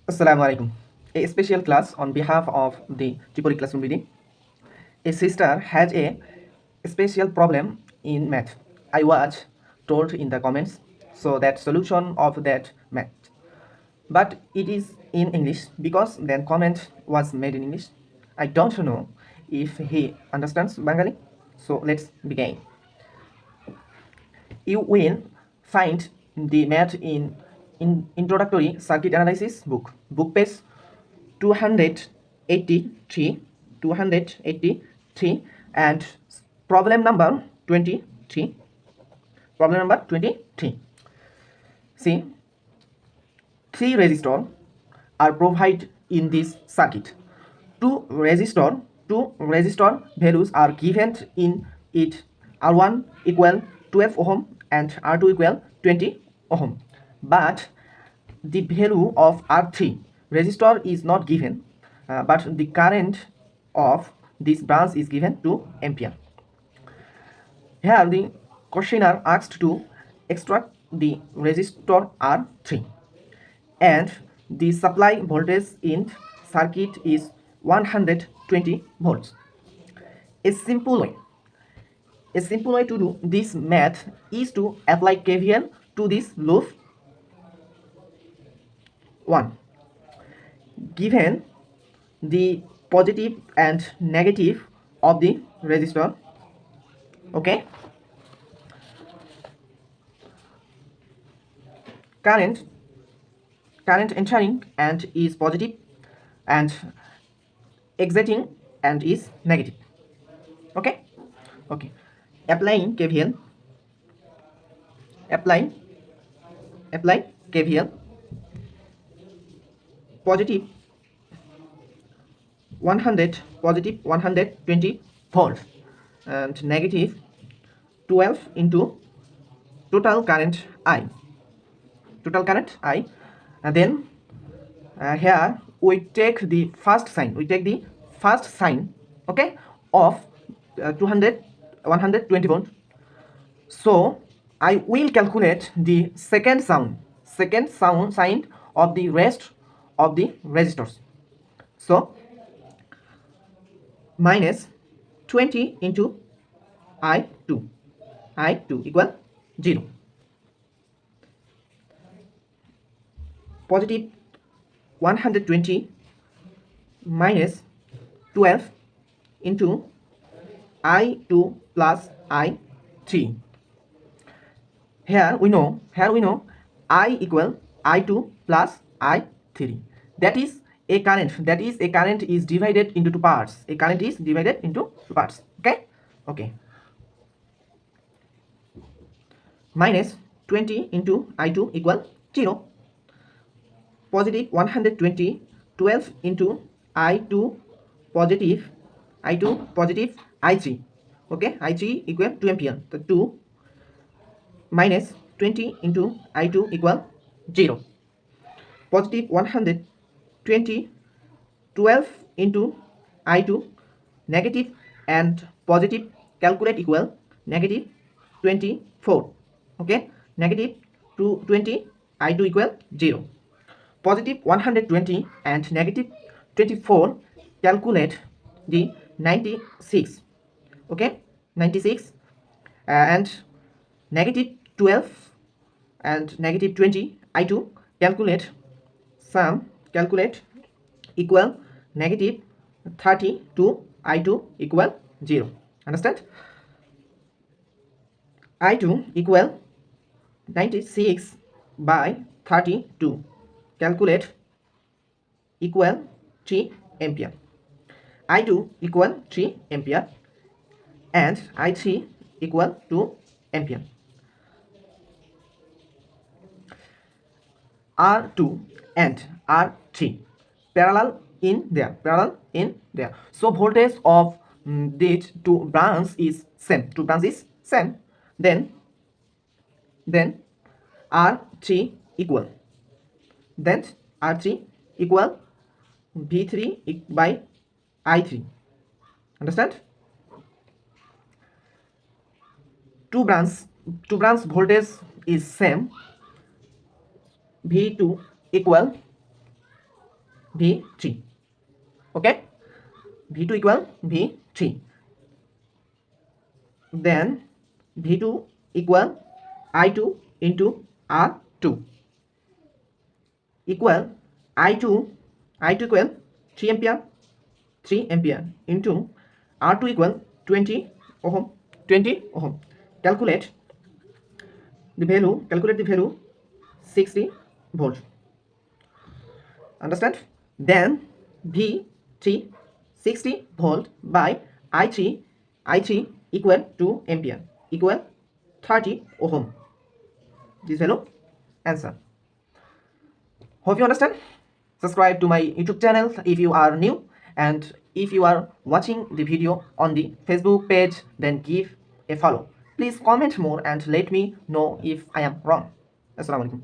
Assalamu alaikum. A special class on behalf of the Tripoli Classroom BD. A sister has a special problem in math. I was told in the comments, so that solution of that math. But it is in English because then comment was made in English. I don't know if he understands Bengali. So let's begin. You will find the math in Introductory Circuit Analysis book page 283, 283 and problem number 23. Problem number 23. See, three resistors are provided in this circuit. Two resistor values are given in it. R1 equal 12 ohm and R2 equal 20 ohm. But the value of R3 resistor is not given, but the current of this branch is given 2 ampere. Here the questioner asked to extract the resistor R3 and the supply voltage in circuit is 120 volts. A simple way to do this math is to apply KVL to this loop 1. Given the positive and negative of the resistor, okay, current entering and is positive and exiting and is negative. Okay, applying KVL, apply KVL. Positive 120 volts and negative 12 into total current I, and then here we take the first sign, okay, of 120 volts. So I will calculate the second sign of the rest of the resistors. So minus 20 into I2 equal 0. Positive 120 minus 12 into I2 plus I3. Here we know I equal I2 plus I3. That is a current is divided into two parts. Okay. Minus 20 into I2 equal 0. Positive 120, 12 into I2 positive I3. Okay, I3 equal 2 ampere. So 2 minus 20 into I2 equal 0. Positive 120, 12 into I2, negative and positive calculate equal negative 24. Okay, negative 220, I2 equal 0. Positive 120 and negative 24 calculate the 96. Okay, 96 and negative 12 and negative 20 I2 calculate equal negative 32 I2 equal 0. Understand? I2 equal 96 by 32 calculate equal 3 ampere. I2 equal 3 ampere and I3 equal 2 ampere. R2 and R3 parallel in there. So voltage of these two branches is same. Then R3 equal. Then R3 equal V3 by I3. Understand? Two branch voltage is same. V2 equal V3. Okay, V2 equal V3. Then V2 equal I2 into R2 equal I2 equal 3 ampere 3 ampere into R2 equal 20 ohm 20 ohm. Calculate the value 60 volt. Understand? Then V3 60 volt by I3 equal to ampere equal 30 ohm. This value answer. Hope you understand. Subscribe to my YouTube channel if you are new, and if you are watching the video on the Facebook page, then give a follow. Please comment more and let me know if I am wrong. Assalamu alaikum.